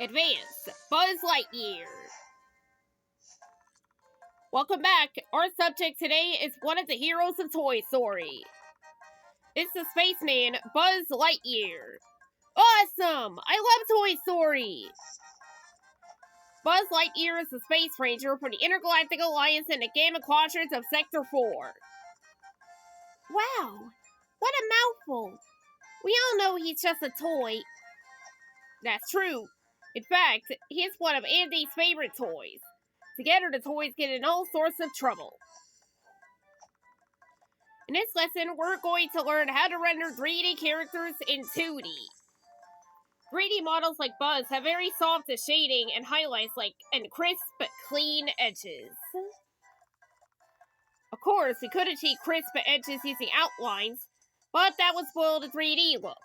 Advance, Buzz Lightyear. Welcome back. Our subject today is one of the heroes of Toy Story. It's the spaceman, Buzz Lightyear. Awesome! I love Toy Story! Buzz Lightyear is the Space Ranger for the Intergalactic Alliance in the Gamma Quadrants of Sector 4. Wow! What a mouthful! We all know he's just a toy. That's true. In fact, he's one of Andy's favorite toys. Together, the toys get in all sorts of trouble. In this lesson, we're going to learn how to render 3D characters in 2D. 3D models like Buzz have very soft shading and highlights and crisp, clean edges. Of course, we could achieve crisp edges using outlines, but that would spoil the 3D look.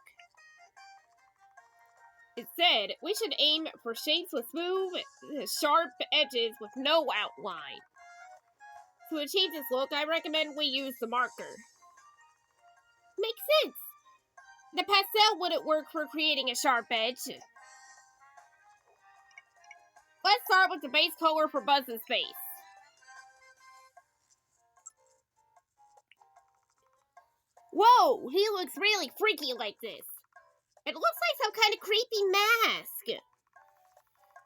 Instead, we should aim for shapes with smooth, sharp edges with no outline. To achieve this look, I recommend we use the marker. Makes sense! The pastel wouldn't work for creating a sharp edge. Let's start with the base color for Buzz's face. Whoa! He looks really freaky like this. It looks like some kind of creepy mask.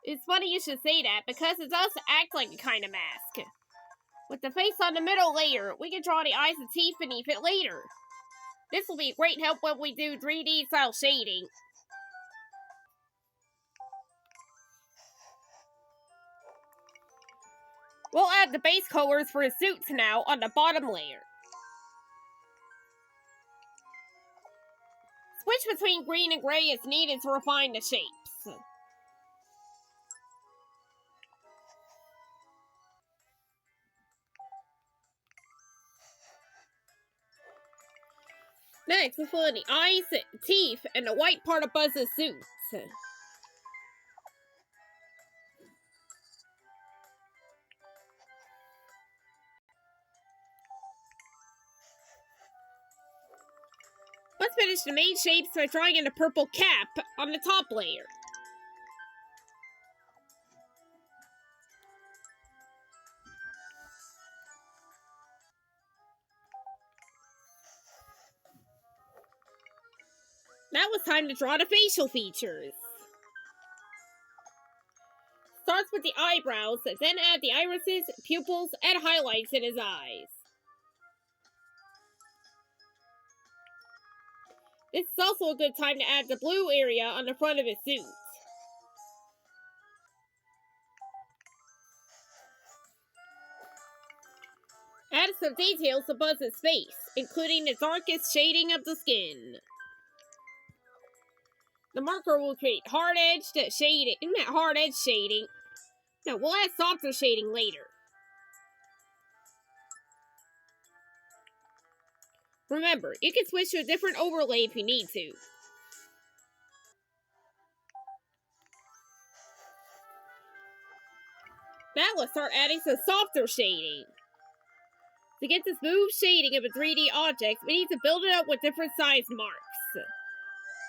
It's funny you should say that, because it does act like a kind of mask. With the face on the middle layer, we can draw the eyes and teeth beneath it later. This will be a great help when we do 3D style shading. We'll add the base colors for his suits now on the bottom layer. Switch between green and gray is needed to refine the shapes. Next, we'll fill in the eyes, teeth, and the white part of Buzz's suits. Let's finish the main shapes by drawing in a purple cap on the top layer. Now it's time to draw the facial features. Starts with the eyebrows, then add the irises, pupils, and highlights in his eyes. This is also a good time to add the blue area on the front of his suit. Add some details to Buzz's face, including the darkest shading of the skin. The marker will create hard-edged shading. No, we'll add softer shading later. Remember, you can switch to a different overlay if you need to. Now let's start adding some softer shading. To get the smooth shading of a 3D object, we need to build it up with different size marks.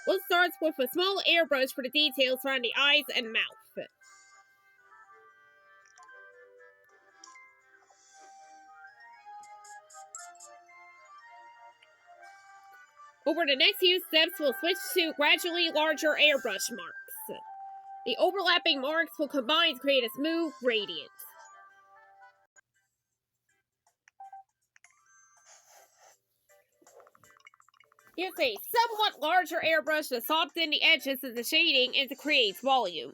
We'll start with a small airbrush for the details around the eyes and mouth. Over the next few steps, we'll switch to gradually larger airbrush marks. The overlapping marks will combine to create a smooth gradient. Use a somewhat larger airbrush to soften the edges of the shading and to create volume.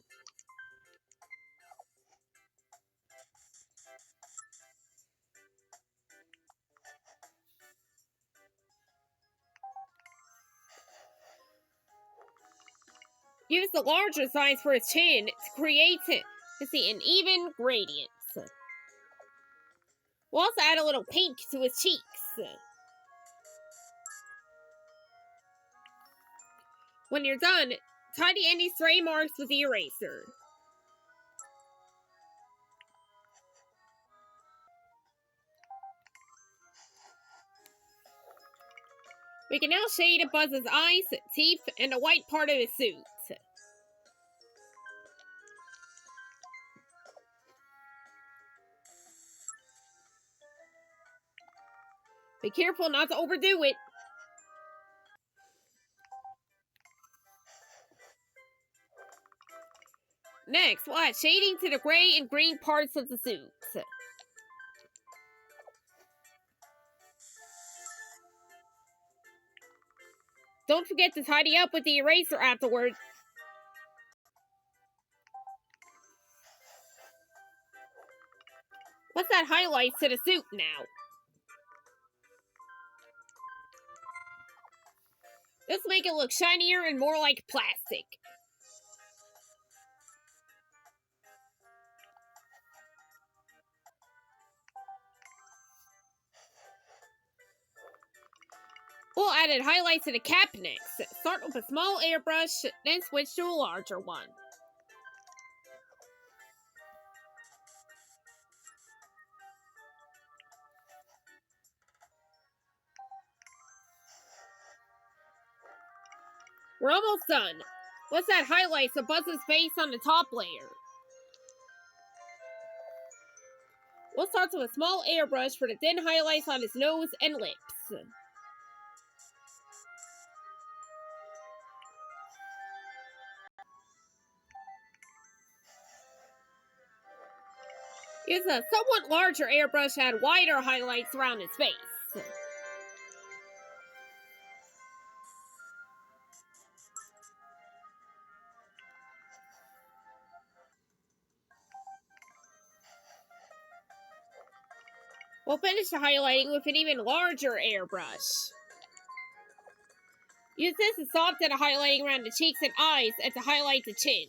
Use the larger size for his chin to create an even gradient. We'll also add a little pink to his cheeks. When you're done, tidy any stray marks with the eraser. We can now shade Buzz's eyes, teeth, and the white part of his suit. Be careful not to overdo it. Next, we'll add shading to the gray and green parts of the suits. Don't forget to tidy up with the eraser afterward. Let's add highlights to the suit now. This will make it look shinier and more like plastic. We'll add highlights to the cap next. Start with a small airbrush, then switch to a larger one. We're almost done. Let's add highlights of Buzz's face on the top layer. We'll start with a small airbrush for the thin highlights on his nose and lips. Use a somewhat larger airbrush to add wider highlights around his face. We'll finish the highlighting with an even larger airbrush. Use this to soften the highlighting around the cheeks and eyes and to highlight the chin.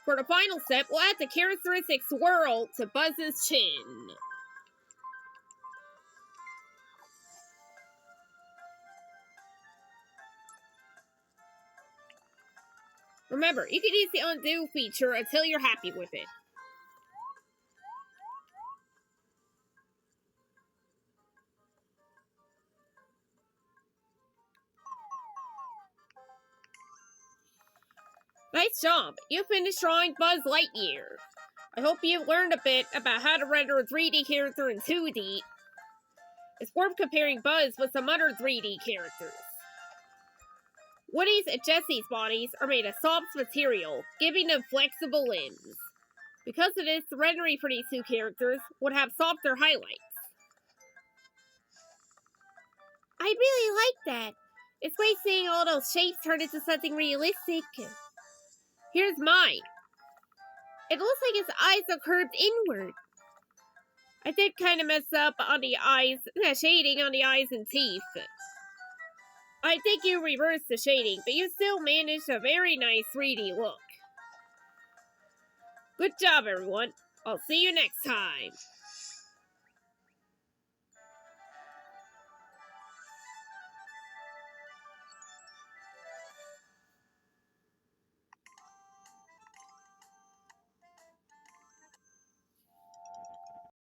For the final step, we'll add the characteristic swirl to Buzz's chin. Remember, you can use the undo feature until you're happy with it. Nice job! You finished drawing Buzz Lightyear. I hope you've learned a bit about how to render a 3D character in 2D. It's worth comparing Buzz with some other 3D characters. Woody's and Jessie's bodies are made of soft material, giving them flexible limbs. Because of this, the rendering for these two characters would have softer highlights. I really like that. It's great seeing all those shapes turn into something realistic. Here's mine. It looks like his eyes are curved inward. I did kind of mess up on the eyes, shading on the eyes and teeth. I think you reversed the shading, but you still managed a very nice 3D look. Good job, everyone. I'll see you next time.